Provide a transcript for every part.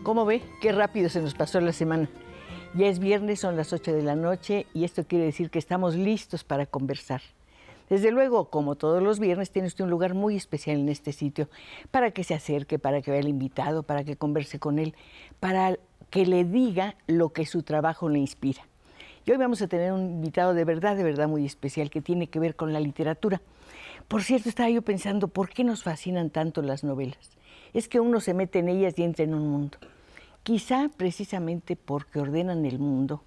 ¿Cómo ve? Qué rápido se nos pasó la semana. Ya es viernes, son las 8 de la noche y esto quiere decir que estamos listos para conversar. Desde luego, como todos los viernes, tiene usted un lugar muy especial en este sitio para que se acerque, para que vea al invitado, para que converse con él, para que le diga lo que su trabajo le inspira. Y hoy vamos a tener un invitado de verdad muy especial que tiene que ver con la literatura. Por cierto, estaba yo pensando, ¿por qué nos fascinan tanto las novelas? Es que uno se mete en ellas y entra en un mundo. Quizá precisamente porque ordenan el mundo,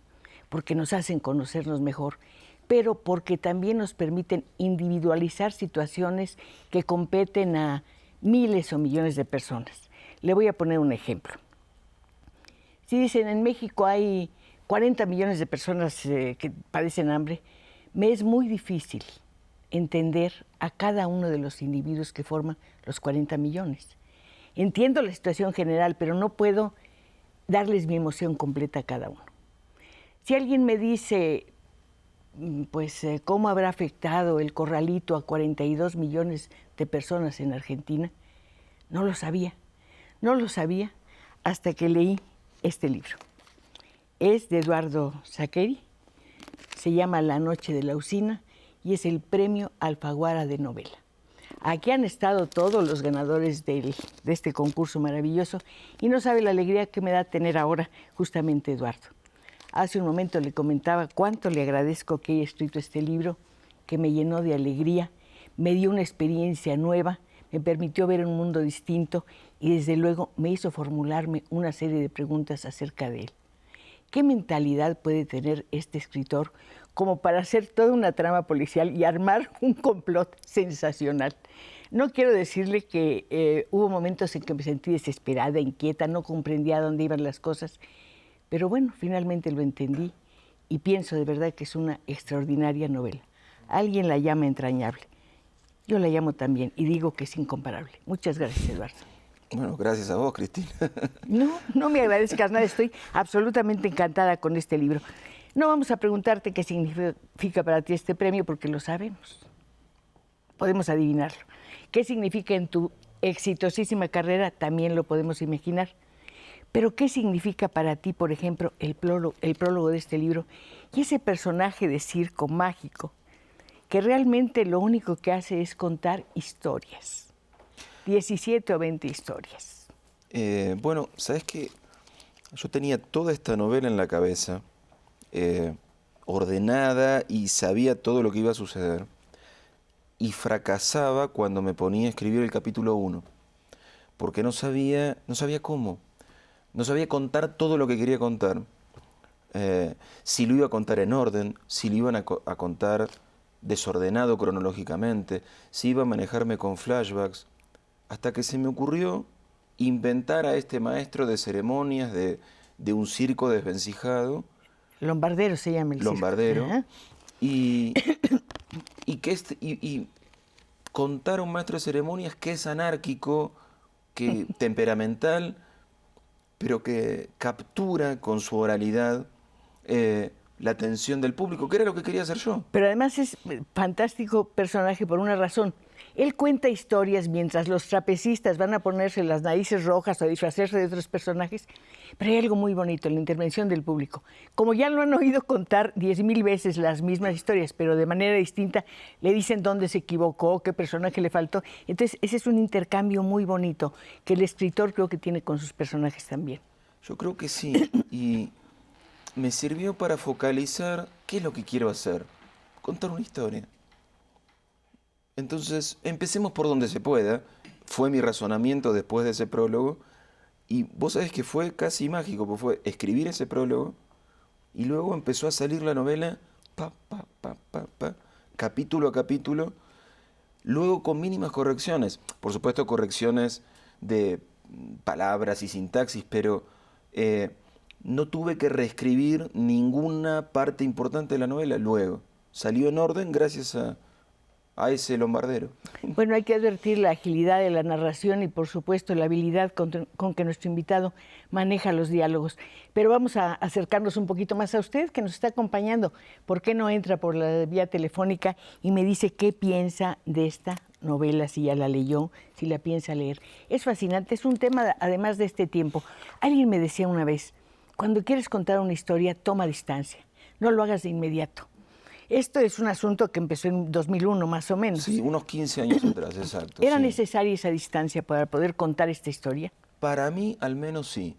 porque nos hacen conocernos mejor, pero porque también nos permiten individualizar situaciones que competen a miles o millones de personas. Le voy a poner un ejemplo. Si dicen en México hay 40 millones de personas que padecen hambre, me es muy difícil entender a cada uno de los individuos que forman los 40 millones. Entiendo la situación general, pero no puedo darles mi emoción completa a cada uno. Si alguien me dice, ¿cómo habrá afectado el corralito a 42 millones de personas en Argentina? No lo sabía hasta que leí este libro. Es de Eduardo Sacheri, se llama La noche de la usina y es el premio Alfaguara de novela. Aquí han estado todos los ganadores de este concurso maravilloso y no sabe la alegría que me da tener ahora justamente Eduardo. Hace un momento le comentaba cuánto le agradezco que haya escrito este libro, que me llenó de alegría, me dio una experiencia nueva, me permitió ver un mundo distinto y desde luego me hizo formularme una serie de preguntas acerca de él. ¿Qué mentalidad puede tener este escritor como para hacer toda una trama policial y armar un complot sensacional? No quiero decirle que hubo momentos en que me sentí desesperada, inquieta, no comprendía dónde iban las cosas, pero bueno, finalmente lo entendí y pienso de verdad que es una extraordinaria novela. Alguien la llama entrañable. Yo la llamo también y digo que es incomparable. Muchas gracias, Eduardo. Bueno, gracias a vos, Cristina. No me agradezcas nada, estoy absolutamente encantada con este libro. No vamos a preguntarte qué significa para ti este premio, porque lo sabemos. Podemos adivinarlo. ¿Qué significa en tu exitosísima carrera? También lo podemos imaginar. Pero ¿qué significa para ti, por ejemplo, el prólogo de este libro y ese personaje de circo mágico que realmente lo único que hace es contar historias? 17 o 20 historias. Bueno, ¿sabes qué? Yo tenía toda esta novela en la cabeza, ordenada y sabía todo lo que iba a suceder. Y fracasaba cuando me ponía a escribir el capítulo 1, porque no sabía cómo. No sabía contar todo lo que quería contar. Si lo iba a contar en orden, si lo iban a contar desordenado cronológicamente, si iba a manejarme con flashbacks. Hasta que se me ocurrió inventar a este maestro de ceremonias de un circo desvencijado. Lombardero se llama el Lombardero. circo. Y contar a un maestro de ceremonias que es anárquico, que temperamental, pero que captura con su oralidad la atención del público, que era lo que quería hacer yo. Pero además es fantástico personaje por una razón. Él cuenta historias mientras los trapecistas van a ponerse las narices rojas o a disfrazarse de otros personajes, pero hay algo muy bonito, la intervención del público. Como ya lo han oído contar 10,000 veces las mismas historias, pero de manera distinta, le dicen dónde se equivocó, qué personaje le faltó. Entonces, ese es un intercambio muy bonito que el escritor creo que tiene con sus personajes también. Yo creo que sí, y me sirvió para focalizar qué es lo que quiero hacer, contar una historia. Entonces, empecemos por donde se pueda. Fue mi razonamiento después de ese prólogo. Y vos sabés que fue casi mágico, porque fue escribir ese prólogo y luego empezó a salir la novela, capítulo a capítulo, luego con mínimas correcciones. Por supuesto, correcciones de palabras y sintaxis, pero no tuve que reescribir ninguna parte importante de la novela. Luego salió en orden gracias a ese lombardero. Bueno, hay que advertir la agilidad de la narración y, por supuesto, la habilidad con que nuestro invitado maneja los diálogos. Pero vamos a acercarnos un poquito más a usted, que nos está acompañando. ¿Por qué no entra por la vía telefónica y me dice qué piensa de esta novela, si ya la leyó, si la piensa leer. Es fascinante, es un tema además de este tiempo. Alguien me decía una vez, cuando quieres contar una historia, toma distancia, no lo hagas de inmediato. Esto es un asunto que empezó en 2001 más o menos. Sí, unos 15 años atrás, exacto. ¿Era sí. necesaria esa distancia para poder contar esta historia? Para mí, al menos sí.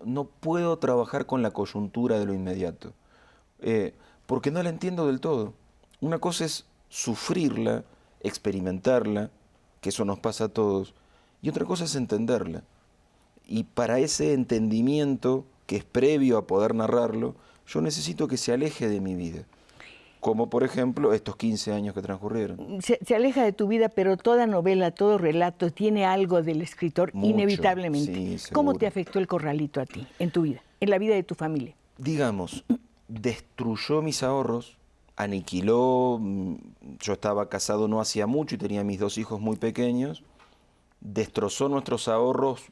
No puedo trabajar con la coyuntura de lo inmediato, porque no la entiendo del todo. Una cosa es sufrirla, experimentarla, que eso nos pasa a todos, y otra cosa es entenderla. Y para ese entendimiento, que es previo a poder narrarlo, yo necesito que se aleje de mi vida. Como por ejemplo estos 15 años que transcurrieron. Se aleja de tu vida, pero toda novela, todo relato tiene algo del escritor, Mucho, inevitablemente. sí, ¿Cómo seguro. te afectó el corralito a ti, en tu vida, en la vida de tu familia? Digamos, destruyó mis ahorros, aniquiló, yo estaba casado no hacía mucho y tenía mis 2 hijos muy pequeños, destrozó nuestros ahorros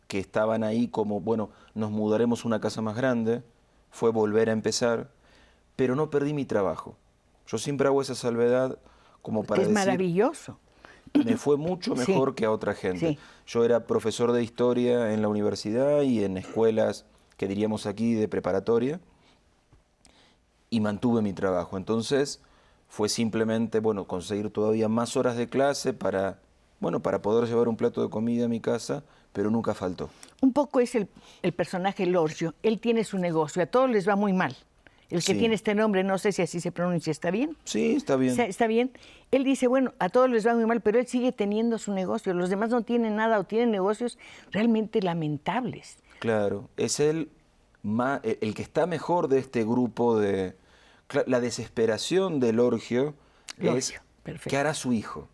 que estaban ahí como, bueno, nos mudaremos a una casa más grande, fue volver a empezar, pero no perdí mi trabajo. Yo siempre hago esa salvedad como para Que es decir, maravilloso. me fue mucho mejor Sí, que a otra gente. sí. Yo era profesor de historia en la universidad y en escuelas que diríamos aquí de preparatoria y mantuve mi trabajo. Entonces fue simplemente, bueno, conseguir todavía más horas de clase para, bueno, para poder llevar un plato de comida a mi casa, pero nunca faltó. Un poco es el personaje Lorgio. Él tiene su negocio, a todos les va muy mal. El que Sí. tiene este nombre, no sé si así se pronuncia, ¿está bien? Sí, está bien. ¿Está bien? Él dice, bueno, a todos les va muy mal, pero él sigue teniendo su negocio. Los demás no tienen nada o tienen negocios realmente lamentables. Claro, es el que está mejor de este grupo de... La desesperación de Lorgio es Lorgio, perfecto. ¿qué hará su hijo?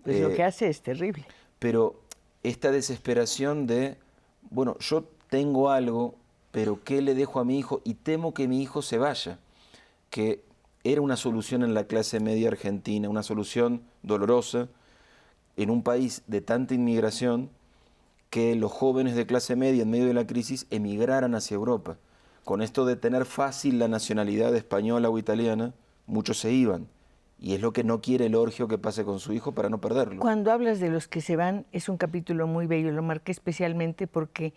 Pues lo que hace es terrible. Pero esta desesperación de, bueno, yo tengo algo, pero ¿qué le dejo a mi hijo? Y temo que mi hijo se vaya, que era una solución en la clase media argentina, una solución dolorosa en un país de tanta inmigración, que los jóvenes de clase media en medio de la crisis emigraran hacia Europa. Con esto de tener fácil la nacionalidad española o italiana, muchos se iban. Y es lo que no quiere Lorgio que pase con su hijo para no perderlo. Cuando hablas de los que se van, es un capítulo muy bello, lo marqué especialmente porque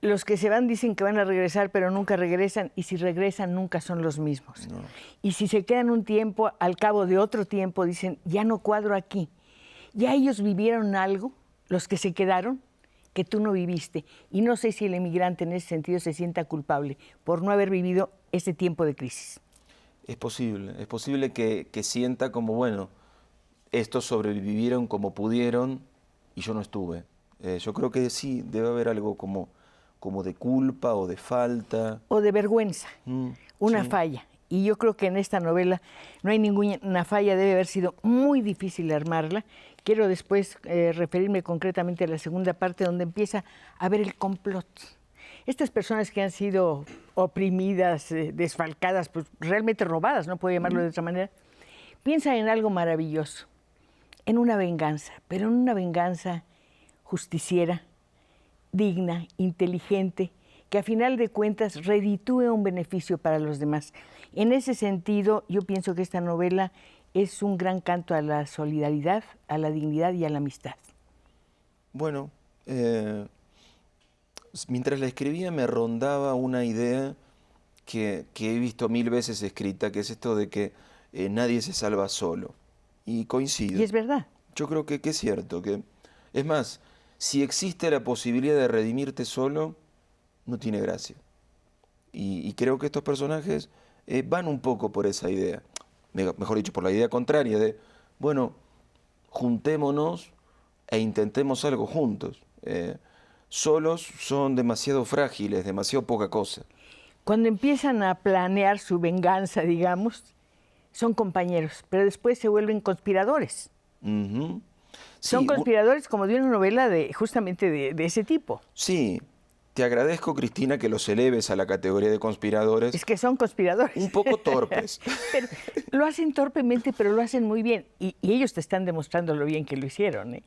los que se van dicen que van a regresar, pero nunca regresan, y si regresan nunca son los mismos. No. Y si se quedan un tiempo, al cabo de otro tiempo, dicen, ya no cuadro aquí. Ya ellos vivieron algo, los que se quedaron, que tú no viviste. Y no sé si el emigrante en ese sentido se sienta culpable por no haber vivido ese tiempo de crisis. Es posible que sienta como, bueno, estos sobrevivieron como pudieron y yo no estuve. Yo creo que sí, debe haber algo como de culpa o de falta. O de vergüenza, una sí. falla. Y yo creo que en esta novela no hay ninguna falla, debe haber sido muy difícil armarla. Quiero después referirme concretamente a la segunda parte, donde empieza a ver el complot. Estas personas que han sido oprimidas, desfalcadas, pues realmente robadas, no puedo llamarlo de otra manera, piensan en algo maravilloso, en una venganza, pero en una venganza justiciera, digna, inteligente, que a final de cuentas reditúe un beneficio para los demás. En ese sentido, yo pienso que esta novela es un gran canto a la solidaridad, a la dignidad y a la amistad. Bueno, mientras la escribía me rondaba una idea que he visto 1000 veces escrita, que es esto de que nadie se salva solo. Y coincido. Y es verdad. Yo creo que es cierto. Es más, si existe la posibilidad de redimirte solo, no tiene gracia. Y creo que estos personajes van un poco por esa idea. Mejor dicho, por la idea contraria de, bueno, juntémonos e intentemos algo juntos. Solos son demasiado frágiles, demasiado poca cosa. Cuando empiezan a planear su venganza, digamos, son compañeros, pero después se vuelven conspiradores. Uh-huh. Son Sí, conspiradores como de una novela justamente de ese tipo. Sí, te agradezco, Cristina, que los eleves a la categoría de conspiradores. Es que son conspiradores. Un poco torpes. Pero lo hacen torpemente, pero lo hacen muy bien. Y ellos te están demostrando lo bien que lo hicieron, ¿eh?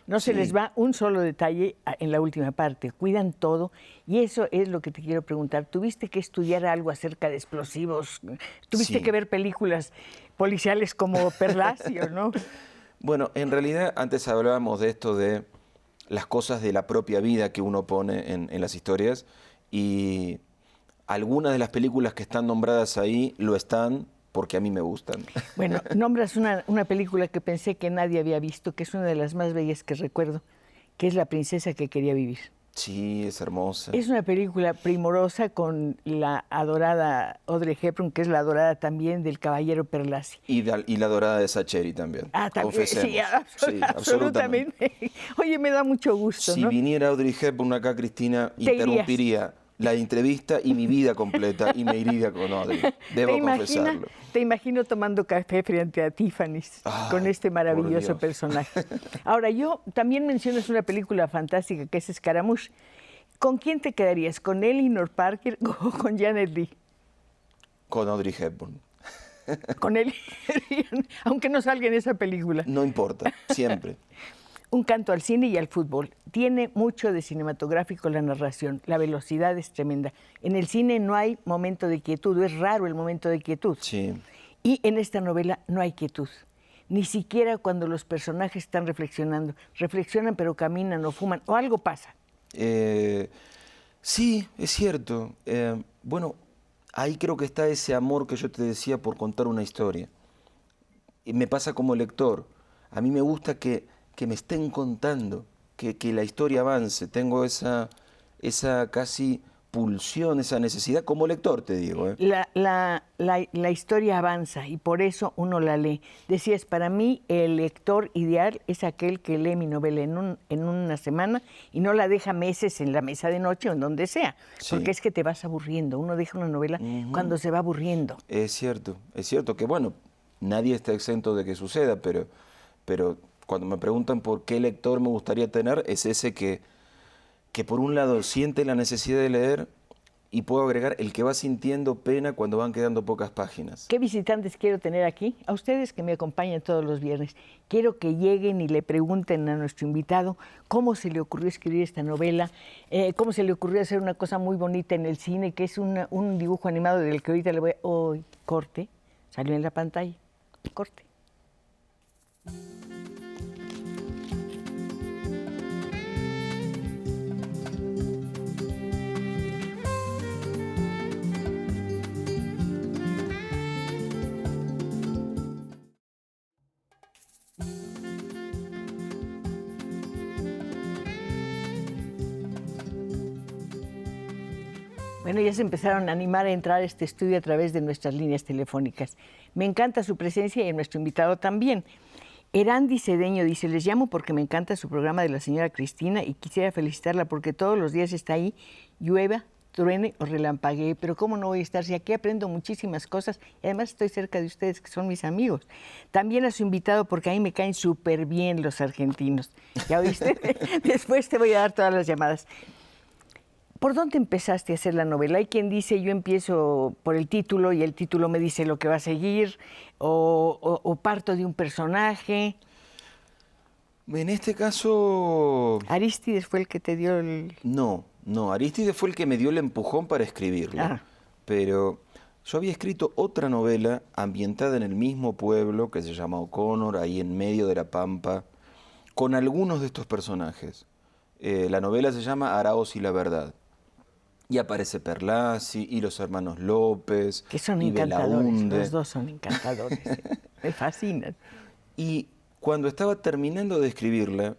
No se Sí. les va un solo detalle en la última parte. Cuidan todo. Y eso es lo que te quiero preguntar. ¿Tuviste que estudiar algo acerca de explosivos? ¿Tuviste Sí. que ver películas policiales como Perlacio, no? Bueno, en realidad antes hablábamos de esto de las cosas de la propia vida que uno pone en las historias y algunas de las películas que están nombradas ahí lo están porque a mí me gustan. Bueno, nombras una película que pensé que nadie había visto, que es una de las más bellas que recuerdo, que es La princesa que quería vivir. Sí, es hermosa. Es una película primorosa con la adorada Audrey Hepburn, que es la adorada también del caballero Perlassi. Y la dorada de Sacheri también. Ah, también, Confesemos. sí, absolutamente. Oye, me da mucho gusto, Si ¿no? viniera Audrey Hepburn acá, Cristina, interrumpiría la entrevista y mi vida completa y me iría con Audrey. Debo confesarlo. Te imagino tomando café frente a Tiffany's con este maravilloso Dios. personaje. Ahora, yo también mencionas una película fantástica que es Scaramouche. ¿Con quién te quedarías? ¿Con Eleanor Parker o con Janet Leigh? Con Audrey Hepburn. Con él, aunque no salga en esa película. No importa, siempre. Un canto al cine y al fútbol. Tiene mucho de cinematográfico la narración, la velocidad es tremenda. En el cine no hay momento de quietud, es raro el momento de quietud. Sí. Y en esta novela no hay quietud, ni siquiera cuando los personajes están reflexionando. Reflexionan pero caminan o fuman o algo pasa. Sí, es cierto. Bueno, ahí creo que está ese amor que yo te decía por contar una historia. Y me pasa como lector. A mí me gusta que me estén contando, que la historia avance. Tengo esa casi pulsión, esa necesidad como lector, te digo. La historia avanza y por eso uno la lee. Decías, para mí el lector ideal es aquel que lee mi novela en una semana y no la deja meses en la mesa de noche o en donde sea, Sí. porque es que te vas aburriendo. Uno deja una novela cuando se va aburriendo. Es cierto que, bueno, nadie está exento de que suceda, pero cuando me preguntan por qué lector me gustaría tener, es ese que por un lado siente la necesidad de leer y puedo agregar el que va sintiendo pena cuando van quedando pocas páginas. ¿Qué visitantes quiero tener aquí? A ustedes que me acompañan todos los viernes. Quiero que lleguen y le pregunten a nuestro invitado cómo se le ocurrió escribir esta novela, cómo se le ocurrió hacer una cosa muy bonita en el cine, que es un dibujo animado del que ahorita le voy a... Hoy, corte, salió en la pantalla. Corte. Bueno, ya se empezaron a animar a entrar a este estudio a través de nuestras líneas telefónicas. Me encanta su presencia y a nuestro invitado también. Erandi Cedeño dice, les llamo porque me encanta su programa de la señora Cristina y quisiera felicitarla porque todos los días está ahí, llueva, truene o relampaguee, pero cómo no voy a estar si aquí aprendo muchísimas cosas y además estoy cerca de ustedes que son mis amigos. También a su invitado porque a mí me caen súper bien los argentinos. ¿Ya oíste? Después te voy a dar todas las llamadas. ¿Por dónde empezaste a hacer la novela? Hay quien dice, yo empiezo por el título y el título me dice lo que va a seguir, o parto de un personaje. En este caso... ¿Arístides fue el que te dio el...? No, Arístides fue el que me dio el empujón para escribirla. Ah. Pero yo había escrito otra novela ambientada en el mismo pueblo que se llama O'Connor, ahí en medio de la pampa, con algunos de estos personajes. La novela se llama Araoz y la verdad. Y aparece Perlassi y los hermanos López. Que son y encantadores, Belaúnde. los dos son encantadores. Me fascinan. Y cuando estaba terminando de escribirla,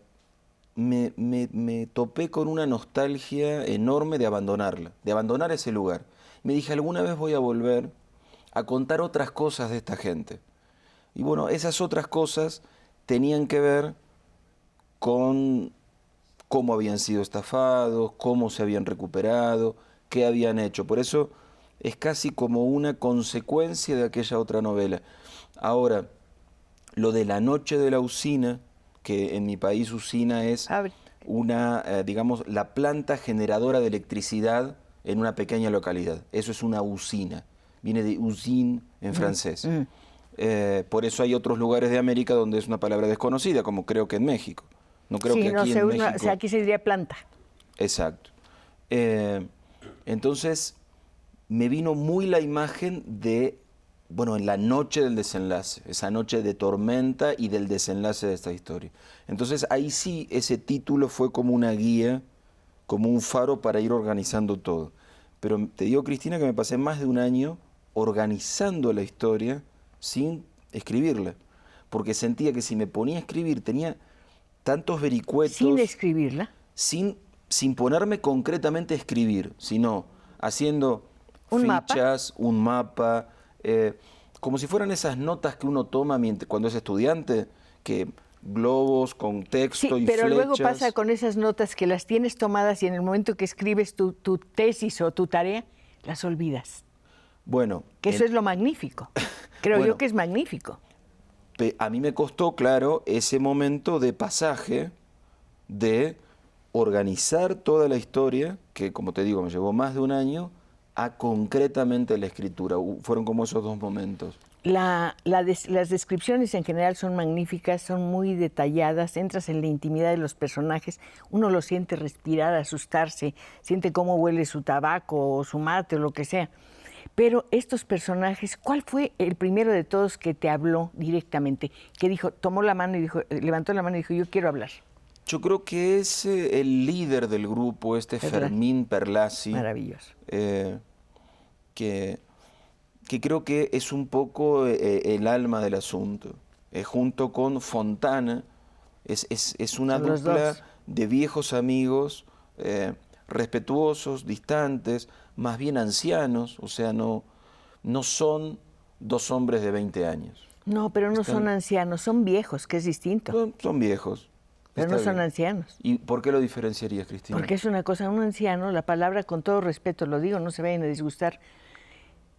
me topé con una nostalgia enorme de abandonarla, de abandonar ese lugar. Me dije, alguna vez voy a volver a contar otras cosas de esta gente. Y bueno, esas otras cosas tenían que ver con cómo habían sido estafados, cómo se habían recuperado, qué habían hecho. Por eso es casi como una consecuencia de aquella otra novela. Ahora, lo de La noche de la usina, que en mi país usina es una, digamos, la planta generadora de electricidad en una pequeña localidad. Eso es una usina. Viene de usine en francés. Por eso hay otros lugares de América donde es una palabra desconocida, como creo que en México. No creo que aquí en México... O sea, aquí se diría planta. Exacto. Entonces, me vino muy la imagen de bueno, en la noche del desenlace, esa noche de tormenta y del desenlace de esta historia. Entonces ahí sí ese título fue como una guía, como un faro para ir organizando todo. Pero te digo, Cristina, que me pasé más de un año organizando la historia sin escribirla, porque sentía que si me ponía a escribir tenía tantos vericuetos, Sin escribirla. sin ponerme concretamente a escribir, sino haciendo ¿Un mapa? fichas, un mapa, como si fueran esas notas que uno toma cuando es estudiante, que globos con texto Sí, y pero luego flechas. pasa con esas notas que las tienes tomadas y en el momento que escribes tu tesis o tu tarea, las olvidas. Bueno, Que eso es lo magnífico. Creo yo Bueno, que es magnífico. a mí me costó, claro, ese momento de pasaje, de organizar toda la historia, que como te digo, me llevó más de un año, a concretamente la escritura. Fueron como esos dos momentos. Las descripciones en general son magníficas, son muy detalladas, entras en la intimidad de los personajes, uno lo siente respirar, asustarse, siente cómo huele su tabaco o su mate o lo que sea. Pero estos personajes, ¿cuál fue el primero de todos que te habló directamente? Que dijo, tomó la mano y dijo, levantó la mano y dijo, yo quiero hablar. Yo creo que es el líder del grupo, Fermín Perlassi, Maravilloso. Que, que creo que es un poco el alma del asunto. Junto con Fontana, es una Son los dupla dos. de viejos amigos, respetuosos, distantes, más bien ancianos, o sea, no son dos hombres de 20 años. No, pero no son ancianos, son viejos, que es distinto. Son viejos. Pero Está no son bien. ancianos. ¿Y por qué lo diferenciarías, Cristina? Porque es una cosa, un anciano, la palabra, con todo respeto lo digo, no se vayan a disgustar,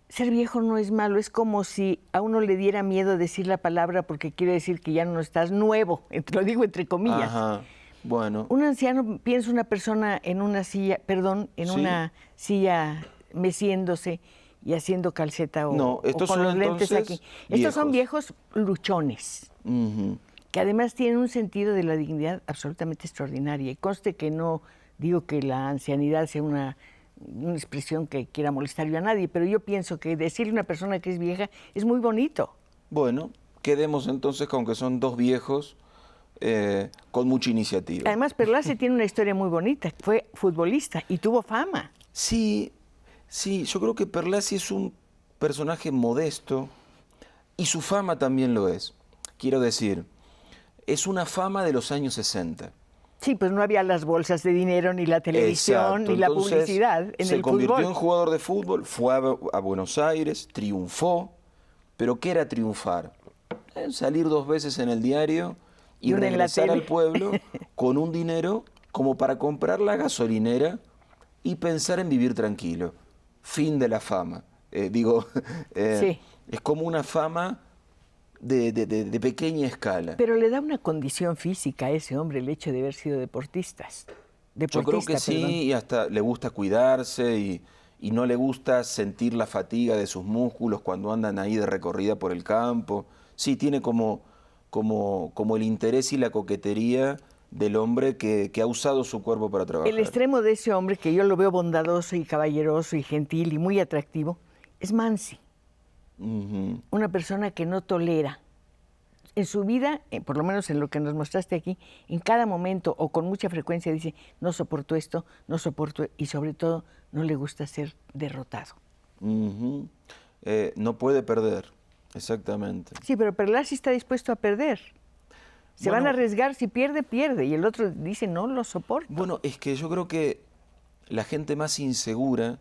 ser viejo no es malo, es como si a uno le diera miedo decir la palabra porque quiere decir que ya no estás nuevo, lo digo entre comillas. Ajá, bueno. Un anciano piensa una persona en una silla, en Sí. una silla meciéndose y haciendo calceta No, o estos con son los lentes entonces aquí. Estos son viejos. viejos luchones, Ujú. que además tienen un sentido de la dignidad absolutamente extraordinaria. Y conste que no digo que la ancianidad sea una expresión que quiera molestar yo a nadie, pero yo pienso que decirle a una persona que es vieja es muy bonito. Bueno, quedemos entonces con que son dos viejos con mucha iniciativa. Además, Perlace tiene una historia muy bonita. Fue futbolista y tuvo fama. Sí, yo creo que Perlassi es un personaje modesto y su fama también lo es. Quiero decir, es una fama de los años 60. Sí, pues no había las bolsas de dinero, ni la televisión, Exacto. ni la Entonces, publicidad en se el convirtió fútbol. en jugador de fútbol, fue a Buenos Aires, triunfó, pero ¿qué era triunfar? Salir 2 veces en el diario y Y una en la regresar al tele. pueblo con un dinero como para comprar la gasolinera y pensar en vivir tranquilo. Fin de la fama. Sí. Es como una fama de pequeña escala. Pero le da una condición física a ese hombre el hecho de haber sido deportista. Yo creo que sí, Perdón. y hasta le gusta cuidarse y no le gusta sentir la fatiga de sus músculos cuando andan ahí de recorrida por el campo. Sí, tiene como el interés y la coquetería del hombre que ha usado su cuerpo para trabajar. El extremo de ese hombre, que yo lo veo bondadoso y caballeroso y gentil y muy atractivo, es Mansi. Ujú. Una persona que no tolera. En su vida, por lo menos en lo que nos mostraste aquí, en cada momento o con mucha frecuencia dice, no soporto esto, no soporto, y sobre todo no le gusta ser derrotado. Ujú. No puede perder, exactamente. Sí, pero Perlazi está dispuesto a perder. Se van a Bueno, arriesgar, si pierde, pierde. Y el otro dice, no lo soporto. Bueno, es que yo creo que la gente más insegura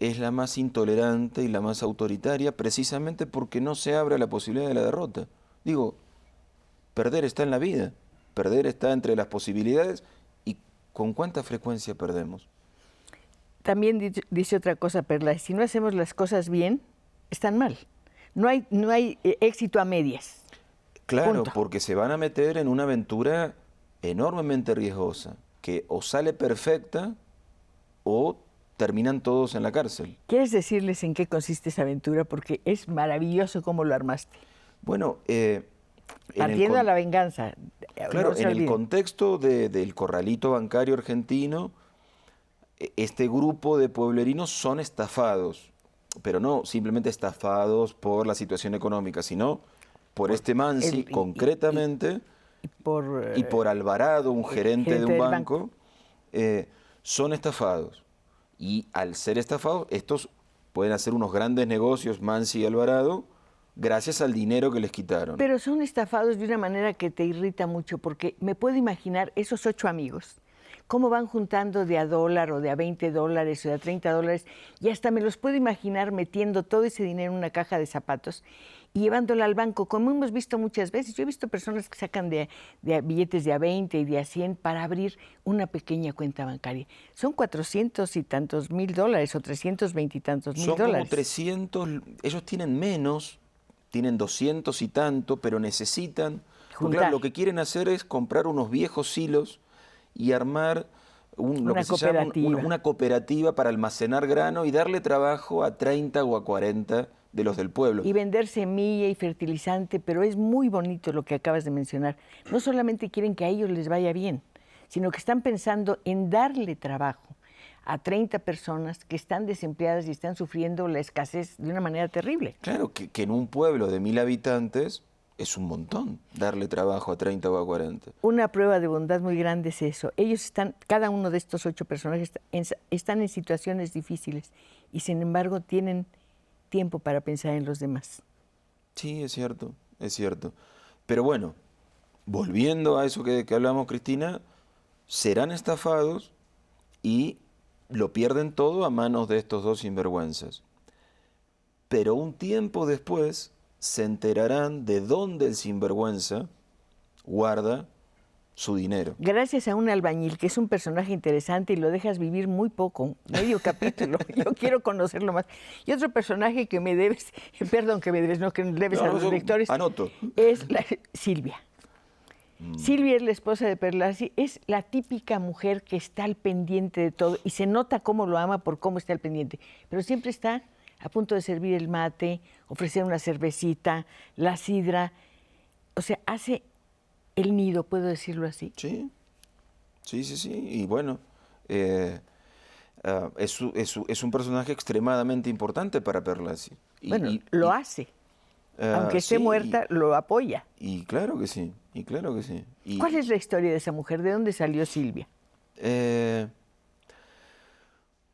es la más intolerante y la más autoritaria precisamente porque no se abre a la posibilidad de la derrota. Digo, perder está en la vida, perder está entre las posibilidades y ¿con cuánta frecuencia perdemos? También dice otra cosa, Perlazi, si no hacemos las cosas bien, están mal. No hay éxito a medias. Claro, Punto. porque se van a meter en una aventura enormemente riesgosa, que o sale perfecta o terminan todos en la cárcel. ¿Quieres decirles en qué consiste esa aventura? Porque es maravilloso cómo lo armaste. Bueno, Partiendo a la venganza. claro, No se en el olviden. contexto del corralito bancario argentino, este grupo de pueblerinos son estafados. pero no simplemente estafados por la situación económica, sino por este Mansi concretamente y por Alvarado, un gerente de un banco, son estafados. Y al ser estafados, estos pueden hacer unos grandes negocios, Mansi y Alvarado, gracias al dinero que les quitaron. Pero son estafados de una manera que te irrita mucho, porque me puedo imaginar esos 8 amigos, cómo van juntando de a $1 o de a $20 o de a $30, y hasta me los puedo imaginar metiendo todo ese dinero en una caja de zapatos y llevándola al banco, como hemos visto muchas veces. Yo he visto personas que sacan de billetes de a 20 y de a 100 para abrir una pequeña cuenta bancaria. Son 400 y tantos mil dólares o 320 y tantos mil dólares. Son como 300, ellos tienen menos, tienen 200 y tanto, pero necesitan, porque claro, lo que quieren hacer es comprar unos viejos hilos y armar lo que se llama una cooperativa para almacenar grano y darle trabajo a 30 o a 40 de los del pueblo. Y vender semilla y fertilizante, pero es muy bonito lo que acabas de mencionar. No solamente quieren que a ellos les vaya bien, sino que están pensando en darle trabajo a 30 personas que están desempleadas y están sufriendo la escasez de una manera terrible. Claro, que en un pueblo de 1000 habitantes es un montón darle trabajo a 30 o a 40. Una prueba de bondad muy grande es eso. Ellos están, cada uno de estos 8 personajes están en situaciones difíciles y sin embargo tienen tiempo para pensar en los demás. Sí, es cierto, es cierto. Pero bueno, volviendo a eso que hablamos, Cristina, serán estafados y lo pierden todo a manos de estos 2 sinvergüenzas. Pero un tiempo después se enterarán de dónde el sinvergüenza guarda su dinero. Gracias a un albañil, que es un personaje interesante y lo dejas vivir muy poco, medio capítulo. Yo quiero conocerlo más. Y otro personaje que me debes, perdón, que me debes, no, que debes a los lectores, anoto. Es Silvia. Silvia es la esposa de Perlazzi, es la típica mujer que está al pendiente de todo y se nota cómo lo ama por cómo está al pendiente, pero siempre está a punto de servir el mate, ofrecer una cervecita, la sidra, o sea, hace el nido, ¿puedo decirlo así? Sí, y bueno, es un personaje extremadamente importante para Perlazzi. Bueno, lo hace. Aunque esté muerta, lo apoya. Y claro que sí, ¿Cuál es la historia de esa mujer? ¿De dónde salió Silvia?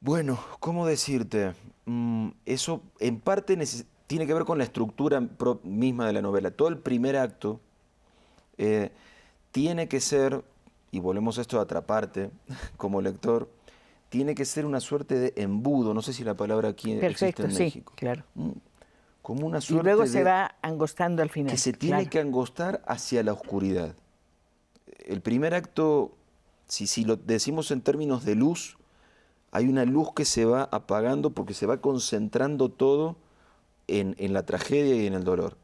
Bueno, ¿cómo decirte? Eso en parte tiene que ver con la estructura misma de la novela. Todo el primer acto tiene que ser, y volvemos a esto a atraparte como lector, tiene que ser una suerte de embudo, no sé si la palabra aquí existe en México. Sí, claro. Como una suerte y luego se va angostando al final. Que se tiene que angostar hacia la oscuridad. El primer acto, si lo decimos en términos de luz, hay una luz que se va apagando porque se va concentrando todo en la tragedia y en el dolor.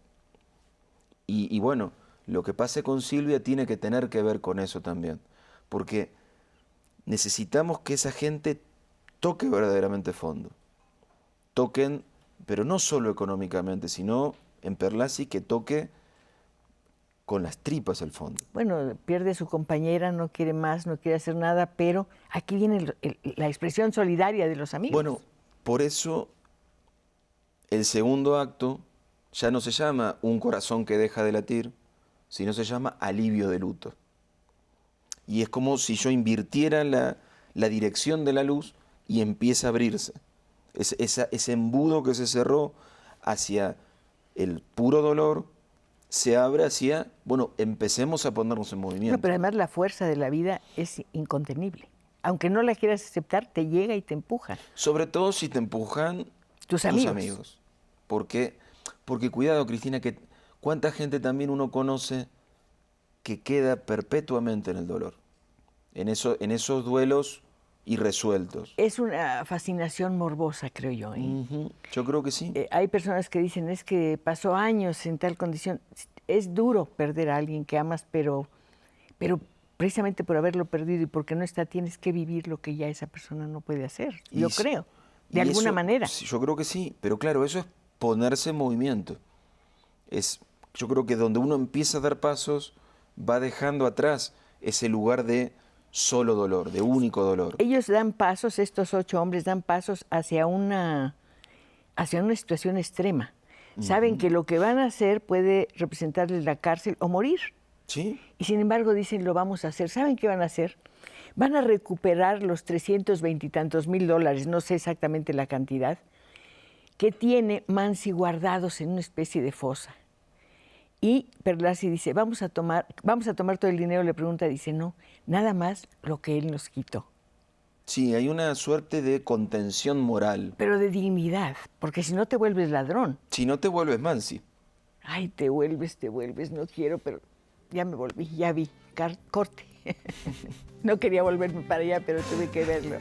Y bueno, lo que pase con Silvia tiene que tener que ver con eso también, porque necesitamos que esa gente toque verdaderamente fondo. Toquen, pero no solo económicamente, sino en Perlazzi que toque con las tripas al fondo. Bueno, pierde a su compañera, no quiere más, no quiere hacer nada, pero aquí viene la expresión solidaria de los amigos. Bueno, por eso el segundo acto ya no se llama Un corazón que deja de latir, sino se llama Alivio de luto. Y es como si yo invirtiera la dirección de la luz y empieza a abrirse. Ese embudo que se cerró hacia el puro dolor se abre hacia, bueno, empecemos a ponernos en movimiento. No, pero además la fuerza de la vida es incontenible. Aunque no la quieras aceptar, te llega y te empuja. Sobre todo si te empujan tus amigos. Porque cuidado, Cristina, que cuánta gente también uno conoce que queda perpetuamente en el dolor, en esos duelos irresueltos. Es una fascinación morbosa, creo yo. Yo creo que sí. Hay personas que dicen, es que pasó años en tal condición. Es duro perder a alguien que amas, pero precisamente por haberlo perdido y porque no está, tienes que vivir lo que ya esa persona no puede hacer. Yo creo, de alguna manera. Yo creo que sí, pero claro, eso es ponerse en movimiento. Yo creo que donde uno empieza a dar pasos, va dejando atrás ese lugar de solo dolor, de único dolor. Ellos dan pasos, estos 8 hombres dan pasos hacia una hacia una situación extrema. Saben que lo que van a hacer puede representarles la cárcel o morir. Sí. Y sin embargo dicen, lo vamos a hacer. ¿Saben qué van a hacer? Van a recuperar los 320 y tantos mil dólares, no sé exactamente la cantidad, que tiene Mansi guardados en una especie de fosa. Y Perlassi dice, vamos a tomar todo el dinero, le pregunta, dice, no, nada más lo que él nos quitó. Sí, hay una suerte de contención moral. Pero de dignidad, porque si no te vuelves ladrón. Si no te vuelves Mansi. Ay, te vuelves, no quiero, pero ya me volví, ya vi, corte. No quería volverme para allá, pero tuve que verlo.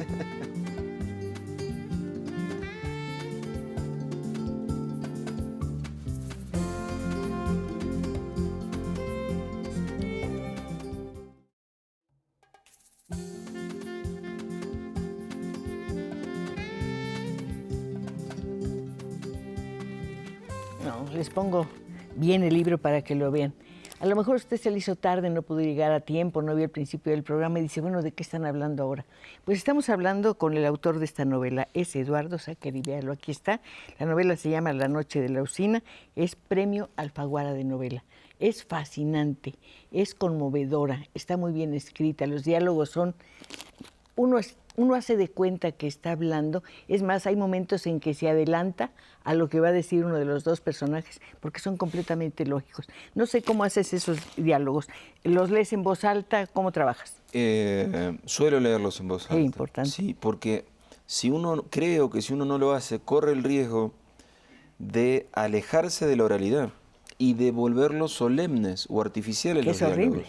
No, les pongo bien el libro para que lo vean. A lo mejor usted se le hizo tarde, no pudo llegar a tiempo, no vio el principio del programa y dice, bueno, ¿de qué están hablando ahora? Pues estamos hablando con el autor de esta novela, es Eduardo Sáquer, y véalo, aquí está. La novela se llama La noche de la usina, es premio Alfaguara de novela. Es fascinante, es conmovedora, está muy bien escrita, los diálogos son... Uno hace de cuenta que está hablando, es más, hay momentos en que se adelanta a lo que va a decir uno de los dos personajes, porque son completamente lógicos. No sé cómo haces esos diálogos. ¿Los lees en voz alta? ¿Cómo trabajas? Suelo leerlos en voz alta. Es importante. Sí, porque creo que si uno no lo hace, corre el riesgo de alejarse de la oralidad y de volverlos solemnes o artificiales los diálogos. Horrible.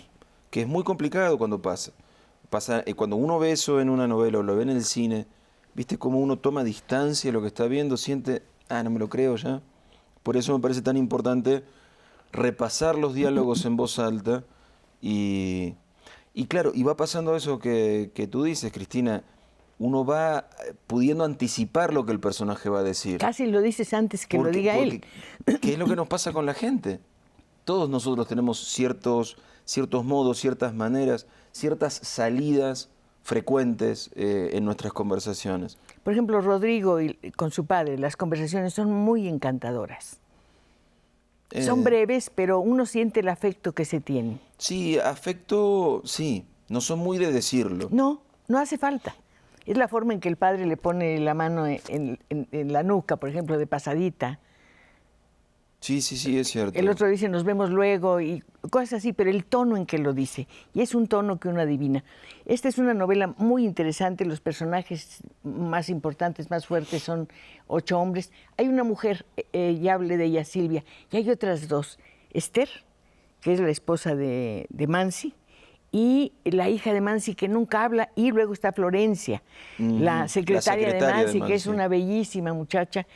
Que es muy complicado cuando pasa. Cuando uno ve eso en una novela o lo ve en el cine, ¿viste cómo uno toma distancia de lo que está viendo? Siente, no me lo creo ya. Por eso me parece tan importante repasar los diálogos en voz alta y claro, y va pasando eso que tú dices, Cristina, uno va pudiendo anticipar lo que el personaje va a decir. Casi lo dices antes que lo diga él. ¿Qué es lo que nos pasa con la gente? Todos nosotros tenemos ciertos modos, ciertas maneras, ciertas salidas frecuentes en nuestras conversaciones. Por ejemplo, Rodrigo con su padre, las conversaciones son muy encantadoras. Son breves, pero uno siente el afecto que se tiene. Sí, afecto, sí. No son muy de decirlo. No hace falta. Es la forma en que el padre le pone la mano en la nuca, por ejemplo, de pasadita. Sí, es cierto. El otro dice, nos vemos luego, y cosas así, pero el tono en que lo dice, y es un tono que uno adivina. Esta es una novela muy interesante, los personajes más importantes, más fuertes son 8 hombres. Hay una mujer, ya hablé de ella, Silvia, y hay otras 2. Esther, que es la esposa de Mansi, y la hija de Mansi, que nunca habla, y luego está Florencia, la secretaria de Mansi, que es una bellísima muchacha,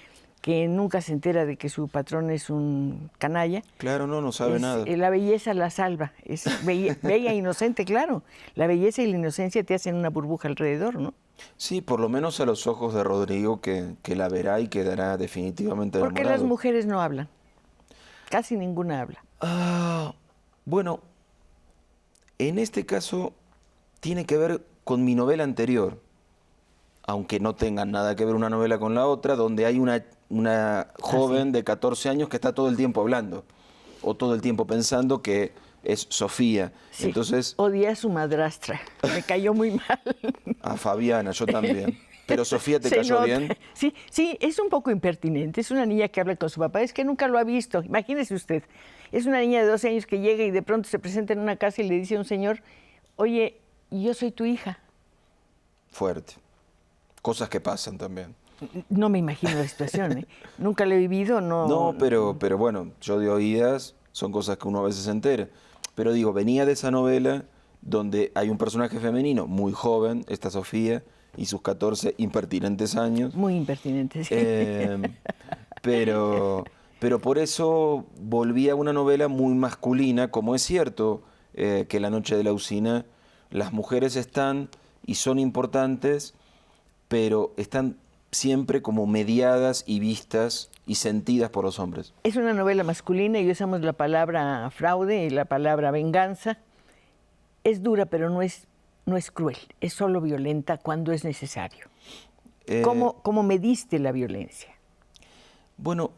que nunca se entera de que su patrón es un canalla. Claro, no sabe nada. La belleza la salva, es bella e inocente, claro. La belleza y la inocencia te hacen una burbuja alrededor, ¿no? Sí, por lo menos a los ojos de Rodrigo, que la verá y quedará definitivamente enamorado. ¿Por qué las mujeres no hablan? Casi ninguna habla. Bueno, en este caso tiene que ver con mi novela anterior, aunque no tengan nada que ver una novela con la otra, donde hay una joven de 14 años que está todo el tiempo hablando, o todo el tiempo pensando que es Sofía. Sí, entonces odié a su madrastra, me cayó muy mal. A Fabiana, yo también. Pero Sofía, ¿te cayó bien? Sí, es un poco impertinente, es una niña que habla con su papá, es que nunca lo ha visto, imagínese usted, es una niña de 12 años que llega y de pronto se presenta en una casa y le dice a un señor, oye, yo soy tu hija. Fuerte. Cosas que pasan también. No me imagino la situación, ¿eh? Nunca lo he vivido, no... No, pero bueno, yo de oídas son cosas que uno a veces se entera. Pero digo, venía de esa novela donde hay un personaje femenino muy joven, esta Sofía, y sus 14 impertinentes años. Muy impertinentes, sí. Pero por eso volví a una novela muy masculina, como es cierto que La noche de la usina, las mujeres están y son importantes, pero están siempre como mediadas y vistas y sentidas por los hombres. Es una novela masculina y usamos la palabra fraude y la palabra venganza. Es dura, pero no es cruel, es solo violenta cuando es necesario. ¿Cómo mediste la violencia? Bueno,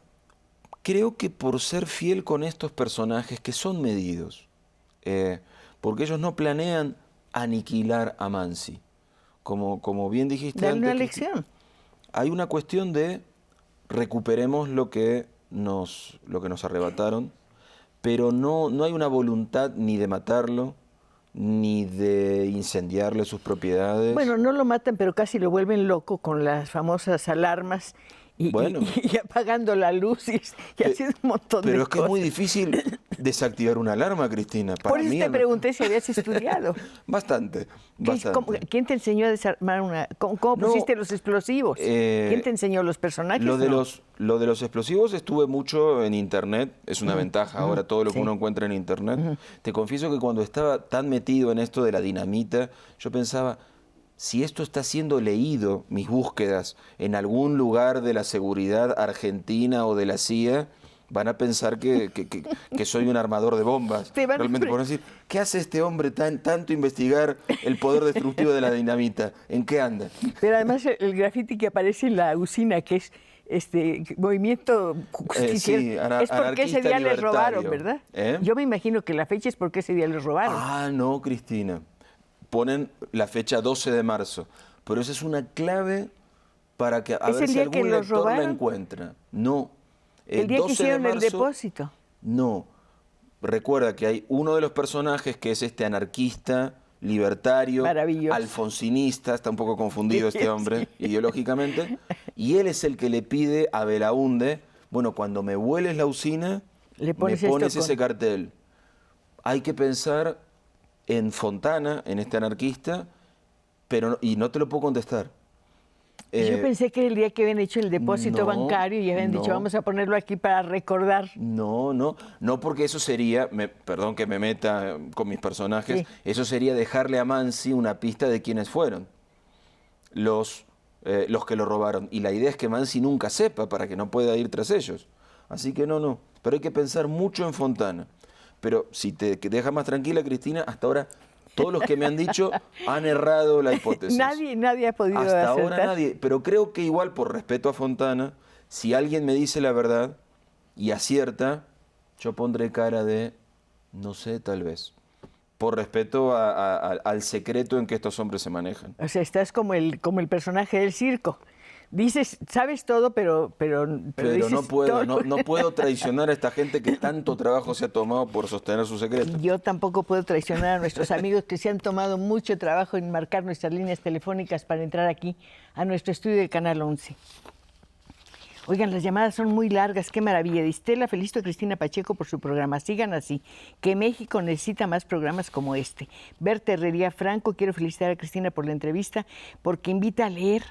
creo que por ser fiel con estos personajes que son medidos, porque ellos no planean aniquilar a Mansi. Como bien dijiste Darle antes, una Cristi, lección. hay una cuestión de recuperemos lo que nos arrebataron, pero no hay una voluntad ni de matarlo, ni de incendiarle sus propiedades. Bueno, no lo matan, pero casi lo vuelven loco con las famosas alarmas Bueno, y apagando la luz y pe- haciendo un montón pero de es que es muy cosas. difícil desactivar una alarma, Cristina. Por Para eso mí, te pregunté si habías estudiado. bastante, bastante. ¿Quién te enseñó a desarmar una? ¿Cómo No, pusiste los explosivos? ¿Quién te eh, enseñó los personajes? Lo de No. los explosivos estuve mucho en internet, es una ventaja ahora todo lo que Sí. uno encuentra en internet. Te confieso que cuando estaba tan metido en esto de la dinamita, yo pensaba, si esto está siendo leído, mis búsquedas, en algún lugar de la seguridad argentina o de la CIA, van a pensar que soy un armador de bombas. Te van a Realmente, por decir, ¿qué hace este hombre tanto investigar el poder destructivo de la dinamita? ¿En qué anda? Pero además el graffiti que aparece en la usina, que es movimiento justiciero, Sí, es porque ese anarquista día les robaron, libertario. ¿verdad? ¿Eh? Yo me imagino que la fecha es porque ese día les robaron. Ah, no, Cristina. Ponen la fecha 12 de marzo. Pero esa es una clave para que a ¿Es ver el si día que algún los lector la robaron? encuentra. No. El día que 12 de hicieron el marzo, depósito. no. Recuerda que hay uno de los personajes que es este anarquista, libertario, Maravilloso. alfonsinista, está un poco confundido Sí, este hombre sí. ideológicamente, y él es el que le pide a Belaúnde, bueno, cuando me vueles la usina, Le me pones pones esto ese con... cartel. Hay que pensar en Fontana, en este anarquista, y no te lo puedo contestar. Yo Eh, pensé que era el día que habían hecho el depósito no, bancario y habían dicho, no. vamos a ponerlo aquí para recordar. No, porque eso sería, perdón que me meta con mis personajes, Sí. eso sería dejarle a Mansi una pista de quiénes fueron los que lo robaron. Y la idea es que Mansi nunca sepa para que no pueda ir tras ellos. Así que no. Pero hay que pensar mucho en Fontana. Pero si te deja más tranquila, Cristina, hasta ahora todos los que me han dicho han errado la hipótesis. Nadie ha podido Hasta ahora acertar. nadie, pero creo que igual por respeto a Fontana, si alguien me dice la verdad y acierta, yo pondré cara de no sé, tal vez. Por respeto al secreto en que estos hombres se manejan. O sea, estás como el personaje del circo. Dices, sabes todo, pero Pero dices no puedo, todo. no puedo traicionar a esta gente que tanto trabajo se ha tomado por sostener su secreto. Yo tampoco puedo traicionar a nuestros amigos que se han tomado mucho trabajo en marcar nuestras líneas telefónicas para entrar aquí a nuestro estudio de Canal 11. Oigan, las llamadas son muy largas, qué maravilla. Estela, felicito a Cristina Pacheco por su programa. Sigan así, que México necesita más programas como este. Berta Herrería Franco, quiero felicitar a Cristina por la entrevista, porque invita a leer,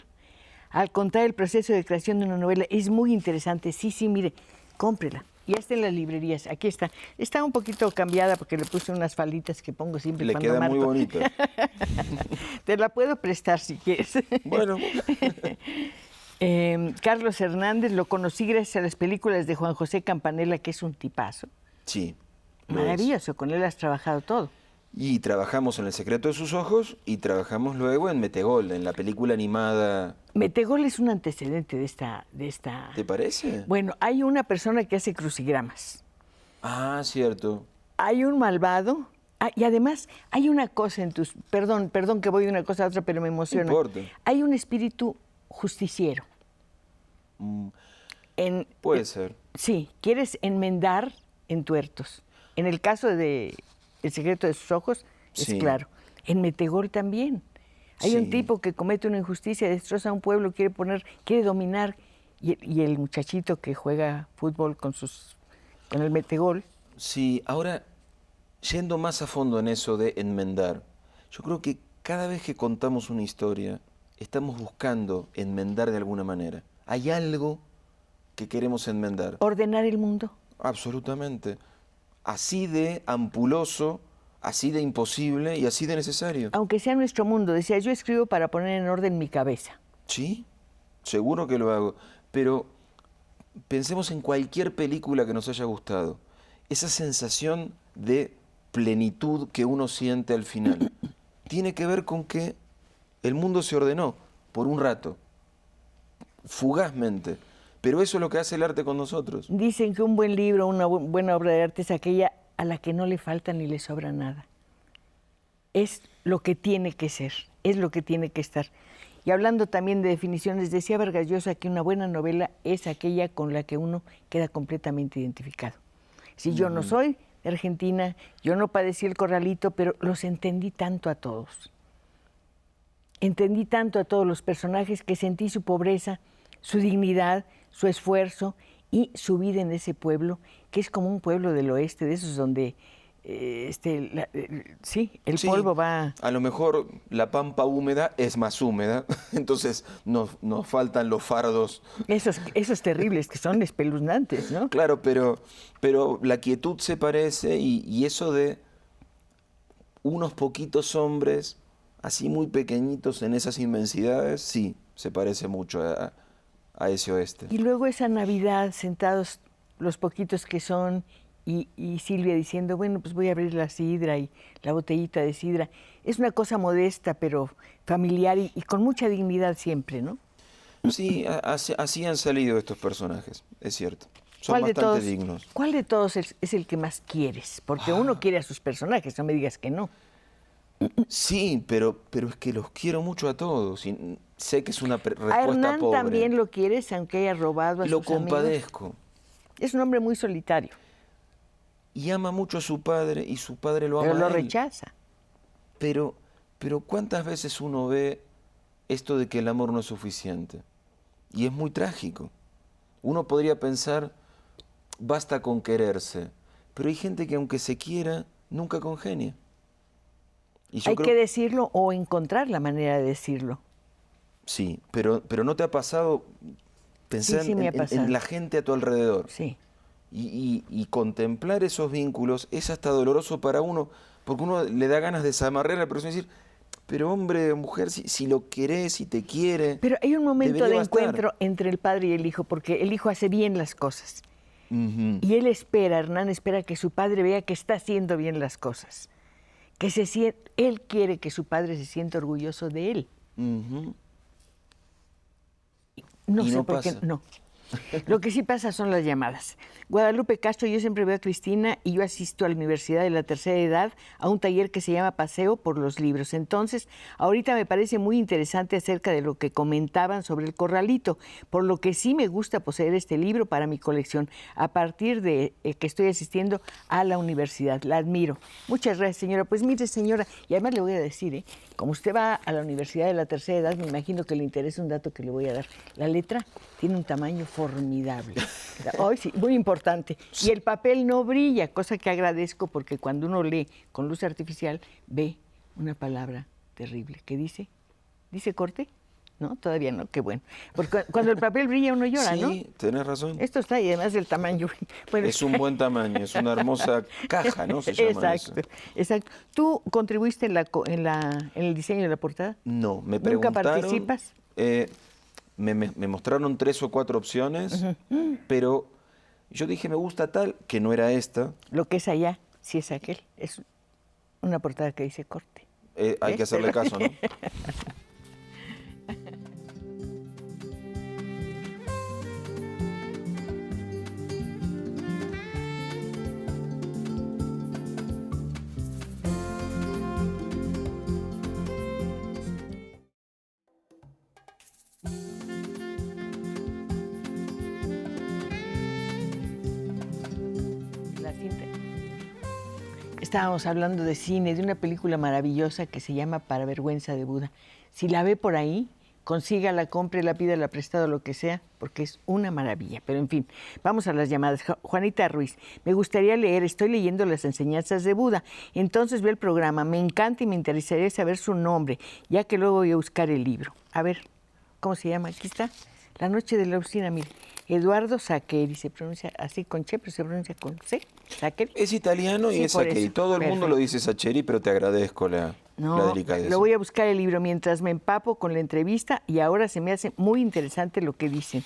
al contar el proceso de creación de una novela. Es muy interesante. Sí, mire, cómprela. Ya está en las librerías. Aquí está. Está un poquito cambiada porque le puse unas falditas que pongo siempre Le cuando queda muy marco. bonita. Te la puedo prestar si quieres. Bueno, Carlos Hernández, lo conocí gracias a las películas de Juan José Campanella, que es un tipazo. sí. lo es. Maravilloso, con él has trabajado todo. Y trabajamos en El secreto de sus ojos y trabajamos luego en Metegol, en la película animada. Metegol es un antecedente de esta... ¿Te parece? Bueno, hay una persona que hace crucigramas. Ah, cierto. Hay un malvado. Y además hay una cosa en tus... Perdón que voy de una cosa a otra, pero me emociona. No importa. Hay un espíritu justiciero. Puede ser. Sí, quieres enmendar entuertos. En el caso de El secreto de sus ojos, es Sí. claro. En Metegol también. Hay un Sí. tipo que comete una injusticia, destroza un pueblo, quiere dominar, y el muchachito que juega fútbol con el Metegol. Sí, ahora, yendo más a fondo en eso de enmendar, yo creo que cada vez que contamos una historia, estamos buscando enmendar de alguna manera. Hay algo que queremos enmendar. Ordenar el mundo. Absolutamente. Así de ampuloso, así de imposible y así de necesario. Aunque sea nuestro mundo. Decía, yo escribo para poner en orden mi cabeza. Sí, seguro que lo hago. Pero pensemos en cualquier película que nos haya gustado. Esa sensación de plenitud que uno siente al final tiene que ver con que el mundo se ordenó por un rato, fugazmente, Pero eso es lo que hace el arte con nosotros. Dicen que un buen libro, una buena obra de arte es aquella a la que no le falta ni le sobra nada. Es lo que tiene que ser, es lo que tiene que estar. Y hablando también de definiciones, decía Vargas Llosa que una buena novela es aquella con la que uno queda completamente identificado. Si yo no soy de Argentina, yo no padecí el corralito, pero los entendí tanto a todos. Entendí tanto a todos los personajes que sentí su pobreza, su dignidad, su esfuerzo y su vida en ese pueblo, que es como un pueblo del oeste, de esos donde el polvo va... A lo mejor la pampa húmeda es más húmeda, entonces nos faltan los fardos. Esos terribles que son espeluznantes, ¿no? Claro, pero la quietud se parece y eso de unos poquitos hombres, así muy pequeñitos en esas inmensidades, sí, se parece mucho a ese oeste. Y luego esa Navidad, sentados los poquitos que son, y Silvia diciendo, bueno, pues voy a abrir la sidra y la botellita de sidra. Es una cosa modesta, pero familiar y con mucha dignidad siempre, ¿no? Sí, así han salido estos personajes, es cierto. Son bastante dignos. ¿Cuál de todos es el que más quieres? Porque uno quiere a sus personajes, no me digas que no. Sí, pero es que los quiero mucho a todos. Y sé que es una respuesta ¿A Hernán pobre. también lo quieres, aunque haya robado a sus amigos? Lo compadezco. Es un hombre muy solitario. Y ama mucho a su padre y su padre lo ama Pero lo a él. rechaza. Pero ¿cuántas veces uno ve esto de que el amor no es suficiente? Y es muy trágico. Uno podría pensar, basta con quererse. Pero hay gente que aunque se quiera, nunca congenia. Y Hay que decirlo o encontrar la manera de decirlo. Sí, pero ¿no te ha pasado pensar Sí, me ha pasado. en la gente a tu alrededor? Sí. Y contemplar esos vínculos es hasta doloroso para uno, porque uno le da ganas de desamarrar a la persona y decir, pero hombre, mujer, si lo querés, si te quiere. Pero hay un momento de debería bastar. encuentro entre el padre y el hijo, porque el hijo hace bien las cosas. Ujú. Y él espera, Hernán espera que su padre vea que está haciendo bien las cosas. Él quiere que su padre se sienta orgulloso de él. Ujú. No Y sé no por qué, pasa. no. Lo que sí pasa son las llamadas. Guadalupe Castro, yo siempre veo a Cristina y yo asisto a la Universidad de la Tercera Edad a un taller que se llama Paseo por los Libros. Entonces, ahorita me parece muy interesante acerca de lo que comentaban sobre el corralito, por lo que sí me gusta poseer este libro para mi colección a partir de que estoy asistiendo a la universidad. La admiro. Muchas gracias, señora. Pues mire, señora, y además le voy a decir, como usted va a la Universidad de la Tercera Edad, me imagino que le interesa un dato que le voy a dar. La letra tiene un tamaño formidable. Hoy sí, muy importante. Y el papel no brilla, cosa que agradezco porque cuando uno lee con luz artificial ve una palabra terrible. ¿Qué dice? ¿Dice corte? No, todavía no, qué bueno. Porque cuando el papel brilla uno llora, ¿no? Sí, tenés razón. Esto está, y además del tamaño. Bueno, Es un buen tamaño, es una hermosa caja, ¿no? Se llama exacto, eso. exacto. ¿Tú contribuiste en el diseño de la portada? No, me ¿Nunca preguntaron. participas? Me mostraron 3 o 4 opciones, pero yo dije, me gusta tal, que no era esta. Lo que es allá, sí es aquel. Es una portada que dice corte. Hay que hacerle caso, ¿no? La cinta. Estábamos hablando de cine, de una película maravillosa que se llama Para vergüenza de Buda. Si la ve por ahí, consígala, cómprela, pídala prestado, lo que sea, porque es una maravilla. Pero en fin, vamos a las llamadas. Juanita Ruiz, me gustaría leer, estoy leyendo las enseñanzas de Buda, entonces ve el programa, me encanta y me interesaría saber su nombre, ya que luego voy a buscar el libro. A ver, ¿cómo se llama? Aquí está, La noche de la usina, mire. Eduardo Saccheri, se pronuncia así con Che, pero se pronuncia con C, Saccheri. Es italiano y Sí, es por Saccheri. eso. Todo el mundo Perfecto. lo dice Saccheri, pero te agradezco la delicadeza. Lo voy a buscar el libro mientras me empapo con la entrevista y ahora se me hace muy interesante lo que dicen.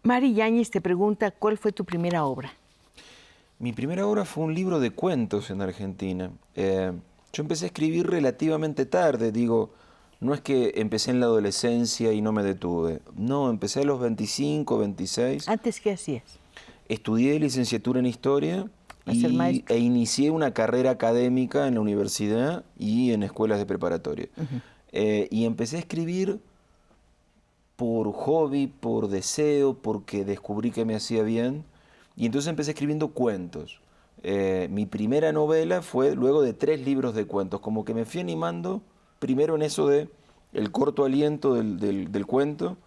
Mari Yáñez te pregunta, ¿cuál fue tu primera obra? Mi primera obra fue un libro de cuentos en Argentina. Yo empecé a escribir relativamente tarde, digo, no es que empecé en la adolescencia y no me detuve. No, empecé a los 25, 26. ¿Antes qué hacías? Estudié licenciatura en Historia ¿A ser maestro? e inicié una carrera académica en la universidad y en escuelas de preparatoria. Y empecé a escribir por hobby, por deseo, porque descubrí que me hacía bien. Y entonces empecé escribiendo cuentos. Mi primera novela fue luego de 3 libros de cuentos, como que me fui animando primero en eso de el corto aliento del cuento,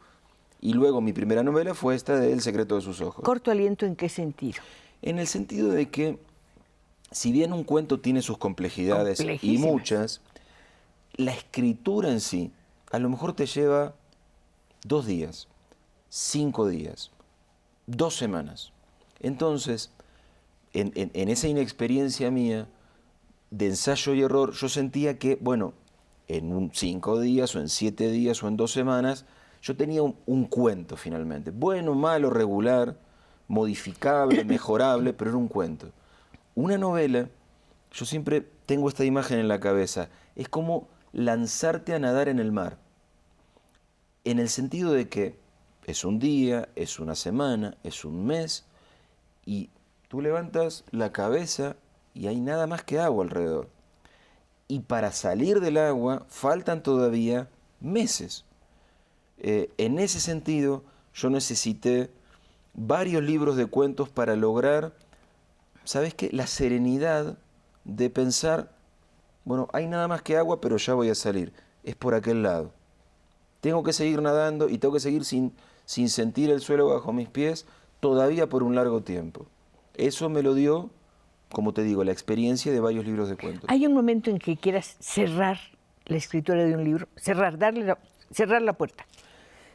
y luego mi primera novela fue esta de El secreto de sus ojos. ¿Corto aliento en qué sentido? En el sentido de que, si bien un cuento tiene sus complejidades y Complejísimas. muchas, la escritura en sí a lo mejor te lleva 2 días, 5 días, 2 semanas. Entonces, en esa inexperiencia mía de ensayo y error, yo sentía que, bueno, en 5 días o en 7 días o en 2 semanas, yo tenía un cuento finalmente. Bueno, malo, regular, modificable, mejorable, pero era un cuento. Una novela, yo siempre tengo esta imagen en la cabeza, es como lanzarte a nadar en el mar. En el sentido de que es un día, es una semana, es un mes, y tú levantas la cabeza y hay nada más que agua alrededor. Y para salir del agua faltan todavía meses. En ese sentido, yo necesité varios libros de cuentos para lograr, ¿sabes qué? La serenidad de pensar, bueno, hay nada más que agua, pero ya voy a salir. Es por aquel lado. Tengo que seguir nadando y tengo que seguir sin sentir el suelo bajo mis pies todavía por un largo tiempo. Eso me lo dio, como te digo, la experiencia de varios libros de cuentos. ¿Hay un momento en que quieras cerrar la escritura de un libro? Cerrar la puerta.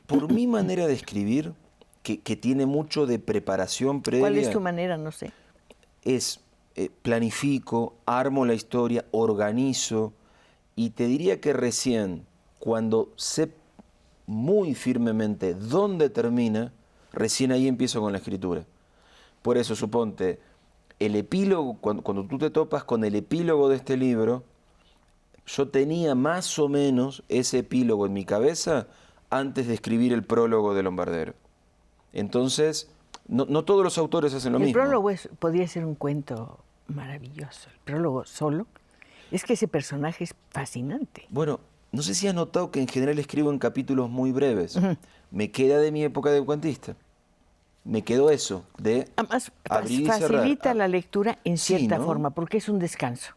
Por mi manera de escribir, que tiene mucho de preparación previa. ¿Cuál es tu manera? No sé. Planifico, armo la historia, organizo, y te diría que recién, cuando sé muy firmemente dónde termina, recién ahí empiezo con la escritura. Por eso, suponte, el epílogo, cuando tú te topas con el epílogo de este libro, yo tenía más o menos ese epílogo en mi cabeza antes de escribir el prólogo de Lombardero. Entonces, no todos los autores hacen lo mismo. El prólogo podría ser un cuento maravilloso. El prólogo solo. Es que ese personaje es fascinante. Bueno, no sé si has notado que en general escribo en capítulos muy breves. Me queda de mi época de cuentista. Me quedó eso, de Además, abrir y cerrar. facilita la lectura en Sí, cierta ¿no? forma, porque es un descanso.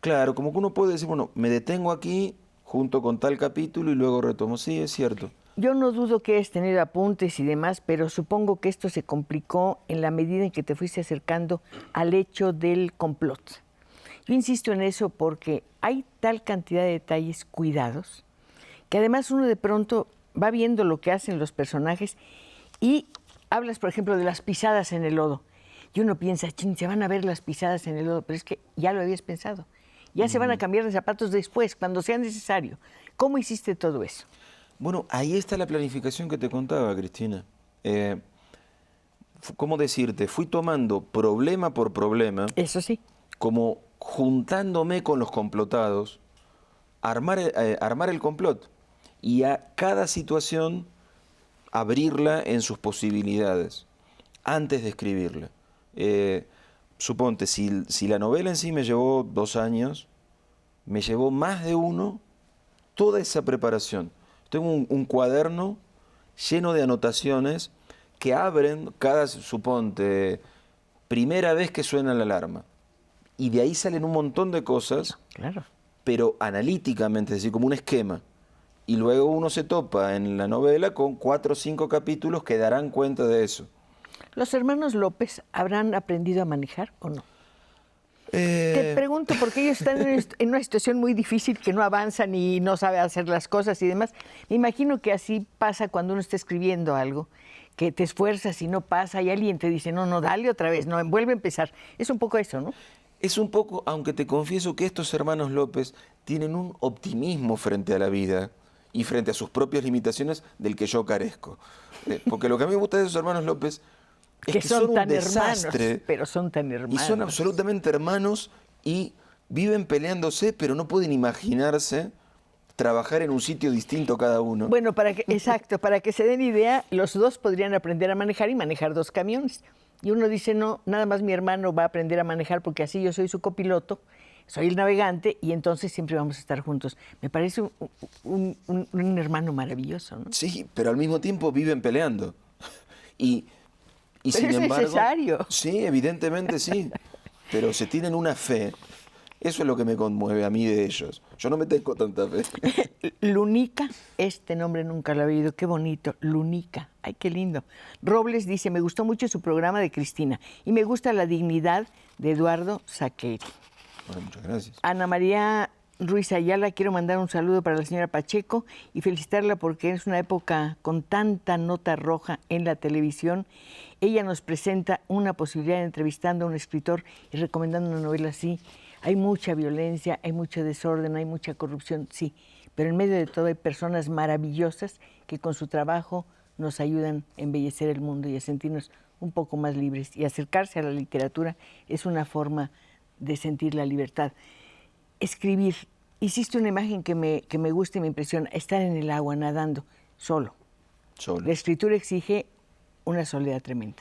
Claro, como que uno puede decir, bueno, me detengo aquí junto con tal capítulo y luego retomo. Sí, es cierto. Yo no dudo que hayas tenido apuntes y demás, pero supongo que esto se complicó en la medida en que te fuiste acercando al hecho del complot. Yo insisto en eso porque hay tal cantidad de detalles cuidados que además uno de pronto va viendo lo que hacen los personajes y hablas, por ejemplo, de las pisadas en el lodo. Y uno piensa, chin, se van a ver las pisadas en el lodo, pero es que ya lo habías pensado. Ya se van a cambiar de zapatos después, cuando sea necesario. ¿Cómo hiciste todo eso? Bueno, ahí está la planificación que te contaba, Cristina. ¿Cómo decirte? Fui tomando problema por problema, Eso sí. como juntándome con los complotados, armar el complot y a cada situación abrirla en sus posibilidades antes de escribirla. Suponte, si la novela en sí me llevó 2 años, me llevó más de 1 toda esa preparación. Tengo un cuaderno lleno de anotaciones que abren cada, suponte, primera vez que suena la alarma. Y de ahí salen un montón de cosas, Claro. pero analíticamente, es decir, como un esquema. Y luego uno se topa en la novela con 4 o 5 capítulos que darán cuenta de eso. ¿Los hermanos López habrán aprendido a manejar o no? Te pregunto porque ellos están en una situación muy difícil, que no avanzan y no sabe hacer las cosas y demás. Me imagino que así pasa cuando uno está escribiendo algo, que te esfuerzas y no pasa y alguien te dice, no, dale otra vez, no, vuelve a empezar. Es un poco eso, ¿no? Es un poco, aunque te confieso que estos hermanos López tienen un optimismo frente a la vida y frente a sus propias limitaciones del que yo carezco. Porque lo que a mí me gusta de esos hermanos López es que son un tan desastre. hermanos, pero son tan Y hermanos. son absolutamente hermanos y viven peleándose, pero no pueden imaginarse trabajar en un sitio distinto cada uno. Bueno, exacto, para que se den idea, los dos podrían aprender a manejar y manejar 2 camiones. Y uno dice, no, nada más mi hermano va a aprender a manejar porque así yo soy su copiloto, soy el navegante y entonces siempre vamos a estar juntos. Me parece un hermano maravilloso, ¿no? Sí, pero al mismo tiempo viven peleando. Y Pero sin es embargo, necesario. sí, evidentemente sí, pero se tienen una fe. Eso es lo que me conmueve a mí de ellos. Yo no me tengo tanta fe. Lunica, este nombre nunca lo he oído, qué bonito, Lunica, ay, qué lindo. Robles dice, me gustó mucho su programa de Cristina y me gusta la dignidad de Eduardo Saqueri. Bueno, muchas gracias. Ana María Ruiz Ayala, quiero mandar un saludo para la señora Pacheco y felicitarla porque es una época con tanta nota roja en la televisión. Ella nos presenta una posibilidad de entrevistando a un escritor y recomendando una novela así. Hay mucha violencia, hay mucho desorden, hay mucha corrupción, sí, pero en medio de todo hay personas maravillosas que con su trabajo nos ayudan a embellecer el mundo y a sentirnos un poco más libres. Y acercarse a la literatura es una forma de sentir la libertad. Escribir. Hiciste una imagen que me gusta y me impresiona, estar en el agua, nadando, solo. Solo. La escritura exige una soledad tremenda.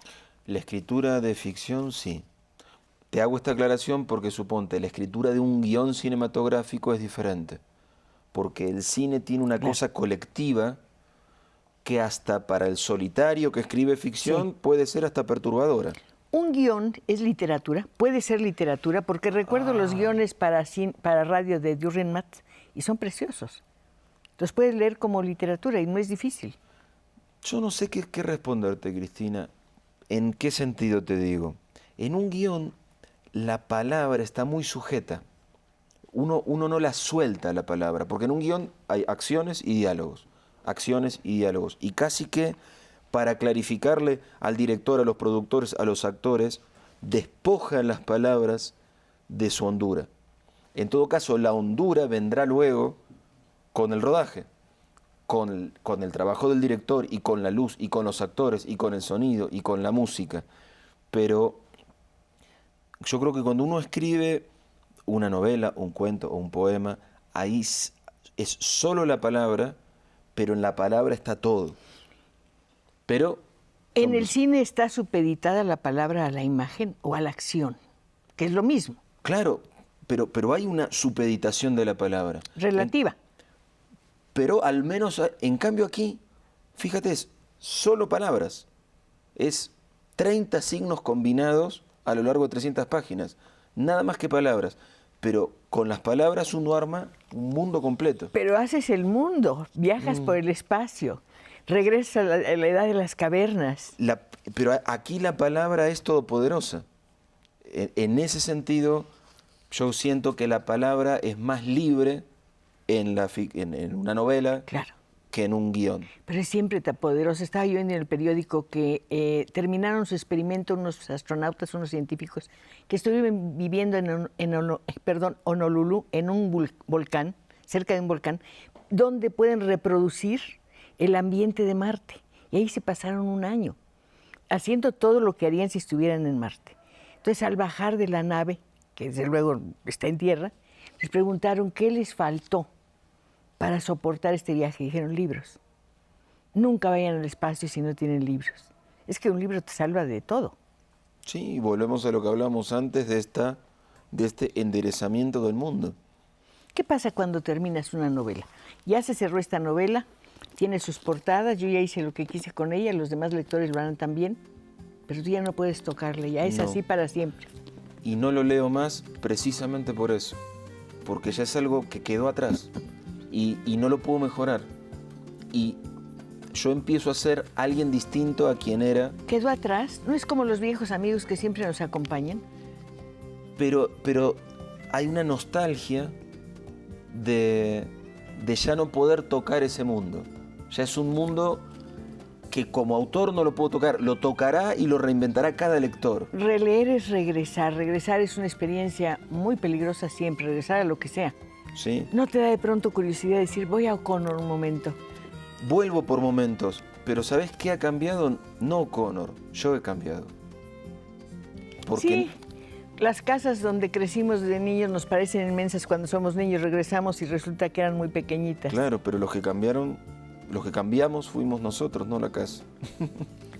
La escritura de ficción, sí. Te hago esta aclaración porque suponte, la escritura de un guión cinematográfico es diferente. Porque el cine tiene una cosa colectiva que hasta para el solitario que escribe ficción puede ser hasta perturbadora. Un guión es literatura, puede ser literatura, porque recuerdo los guiones para radio de Dürrenmatt y son preciosos. Los puedes leer como literatura y no es difícil. Yo no sé qué responderte, Cristina. ¿En qué sentido te digo? En un guión la palabra está muy sujeta. Uno no la suelta la palabra, porque en un guión hay acciones y diálogos. Acciones y diálogos. Y casi que para clarificarle al director, a los productores, a los actores, despojan las palabras de su hondura. En todo caso, la hondura vendrá luego con el rodaje, con el trabajo del director y con la luz y con los actores y con el sonido y con la música. Pero yo creo que cuando uno escribe una novela, un cuento o un poema, ahí es solo la palabra, pero en la palabra está todo. Pero en el cine está supeditada la palabra a la imagen o a la acción, que es lo mismo. Claro, pero hay una supeditación de la palabra. Relativa. Pero al menos, en cambio aquí, fíjate, es solo palabras. Es 30 signos combinados a lo largo de 300 páginas. Nada más que palabras. Pero con las palabras uno arma un mundo completo. Pero haces el mundo, viajas por el espacio, regresas a la edad de las cavernas. Pero aquí la palabra es todopoderosa. En ese sentido, yo siento que la palabra es más libre en una novela que en un guión. Pero es siempre tan poderosa. Estaba yo en el periódico que terminaron su experimento unos astronautas, unos científicos, que estuvieron viviendo en Honolulu, en un volcán, cerca de un volcán, donde pueden reproducir el ambiente de Marte. Y ahí se pasaron un año, haciendo todo lo que harían si estuvieran en Marte. Entonces, al bajar de la nave, que desde luego está en tierra, les preguntaron qué les faltó para soportar este viaje. Dijeron, libros. Nunca vayan al espacio si no tienen libros. Es que un libro te salva de todo. Sí, volvemos a lo que hablábamos antes de este enderezamiento del mundo. ¿Qué pasa cuando terminas una novela? Ya se cerró esta novela, tiene sus portadas, yo ya hice lo que quise con ella, los demás lectores lo harán también, pero tú ya no puedes tocarle, ya es así para siempre. Y no lo leo más precisamente por eso, porque ya es algo que quedó atrás y no lo puedo mejorar. Y yo empiezo a ser alguien distinto a quien era. ¿Quedó atrás? ¿No es como los viejos amigos que siempre nos acompañan? Pero hay una nostalgia de ya no poder tocar ese mundo. Ya es un mundo que como autor no lo puedo tocar, lo tocará y lo reinventará cada lector. Releer es regresar, regresar es una experiencia muy peligrosa siempre, regresar a lo que sea. ¿Sí? ¿No te da de pronto curiosidad decir, voy a O'Connor un momento? Vuelvo por momentos, pero ¿sabes qué ha cambiado? No O'Connor, yo he cambiado. Porque sí, Las casas donde crecimos de niños nos parecen inmensas cuando somos niños, regresamos y resulta que eran muy pequeñitas. Claro, pero los que cambiamos fuimos nosotros, no la casa.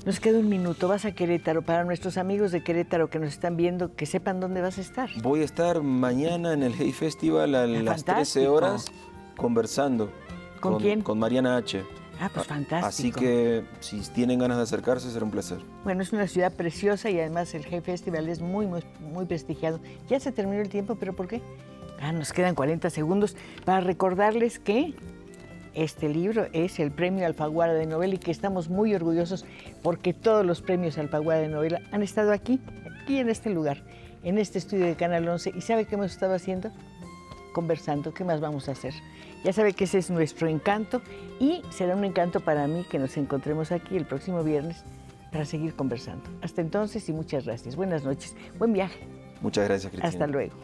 Nos queda un minuto, vas a Querétaro. Para nuestros amigos de Querétaro que nos están viendo, que sepan dónde vas a estar. Voy a estar mañana en el Hey Festival a las 13 horas conversando. ¿Con quién? Con Mariana H. Ah, pues fantástico. Así que si tienen ganas de acercarse, será un placer. Bueno, es una ciudad preciosa y además el Hey Festival es muy, muy, muy prestigiado. Ya se terminó el tiempo, ¿pero por qué? Nos quedan 40 segundos para recordarles que este libro es el Premio Alfaguara de Novela y que estamos muy orgullosos porque todos los premios Alfaguara de Novela han estado aquí en este lugar, en este estudio de Canal 11. ¿Y sabe qué hemos estado haciendo? Conversando. ¿Qué más vamos a hacer? Ya sabe que ese es nuestro encanto y será un encanto para mí que nos encontremos aquí el próximo viernes para seguir conversando. Hasta entonces y muchas gracias. Buenas noches. Buen viaje. Muchas gracias, Cristina. Hasta luego.